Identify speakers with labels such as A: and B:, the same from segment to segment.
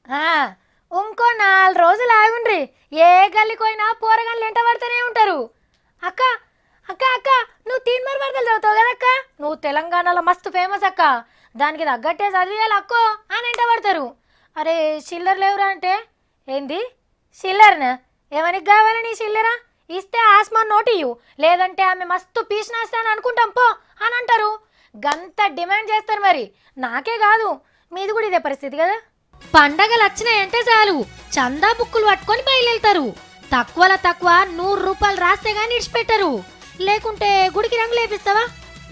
A: ఆ, ఇంకో 4 రోజులు ఆగుండ్రి. ఏ గల్లికోయినా పోరగాళ్ళు ఎంట పడుతూనే ఉంటారు. అక్క అక్క అక్క, నువ్వు తీన్మార్ వార్తలు చదువుతావు కదక్క. నువ్వు తెలంగాణలో మస్తు ఫేమస్ అక్క. దానికి తగ్గట్టే చదివేయాలి అక్కో అని ఎంట పడతారు. అరే చిల్లర లేవురా అంటే, ఏంది చిల్లరనా? ఎవరికి కావాలి నీ చిల్లరా? ఇస్తే ఆస్మాన్ నోటియు, లేదంటే ఆమె మస్తు పీసినేస్తాను అనుకుంటాం పో అని అంటారు. గంత డిమాండ్ చేస్తారు. మరి నాకే కాదు, మీది కూడా ఇదే పరిస్థితి కదా. పండగలు వచ్చినాయంటే చాలు చందా బుక్కులు పట్టుకొని బయలుదేరుతారు. తక్కువలో తక్కువ 100 రూపాయలు రాస్తే గానీ ఇడిచిపెట్టరు. లేకుంటే గుడికి రంగులు వేపిస్తావా,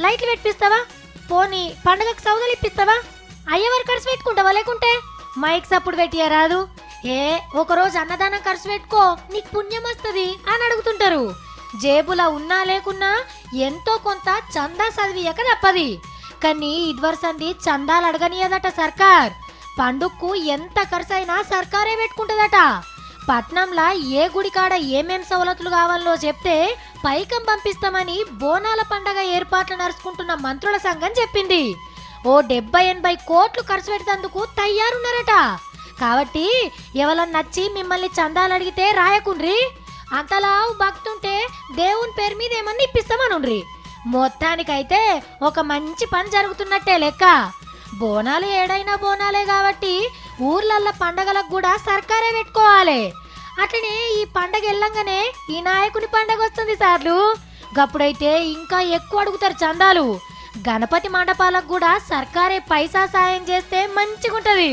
A: లైట్లు పెట్టిస్తావా, పోనీ పండగకు సౌదలు ఇప్పిస్తావా, అయ్యవారు ఖర్చు పెట్టుకుంటావా, లేకుంటే మైక్ సప్పుడు పెట్టియా రాదు. ఒకరోజు అన్నదానం ఖర్చు పెట్టుకో నీకు పుణ్యం వస్తుంది అని అడుగుతుంటారు. జేబులా ఉన్నా లేకున్నా ఎంతో కొంత చందా చదివియక తప్పది. కానీ ఇదివరసంది చందాలు అడగనియదట సర్కార్. పండుగకు ఎంత ఖర్చు అయినా సర్కారే పెట్టుకుంటుందట. పట్నంలా ఏ గుడికాడ ఏమేం సవలతులు కావాలో చెప్తే పైకం పంపిస్తామని బోనాల పండగ ఏర్పాట్లు నడుచుకుంటున్న మంత్రుల సంఘం చెప్పింది. ఓ 70-80 కోట్లు ఖర్చు పెడతందుకు తయారున్నారట. కాబట్టి ఎవరన్నా నచ్చి మిమ్మల్ని చందాలు అడిగితే రాయకుండ్రి, అంతలా భక్తుంటే దేవుని పేరు మీద ఏమన్నా ఇప్పిస్తామనుండ్రి. మొత్తానికైతే ఒక మంచి పని జరుగుతున్నట్టే లెక్క. బోనాలు ఏడైనా బోనాలే కాబట్టి ఊర్లల్ల పండగలకు కూడా సర్కారే పెట్టుకోవాలి. అట్లనే ఈ పండగ వెళ్ళంగానే ఈ నాయకుని పండగ వస్తుంది సార్లు. గప్పుడైతే ఇంకా ఎక్కువ అడుగుతారు చందాలు. గణపతి మండపాలకు కూడా సర్కారే పైసా సాయం చేస్తే మంచిగుంటది.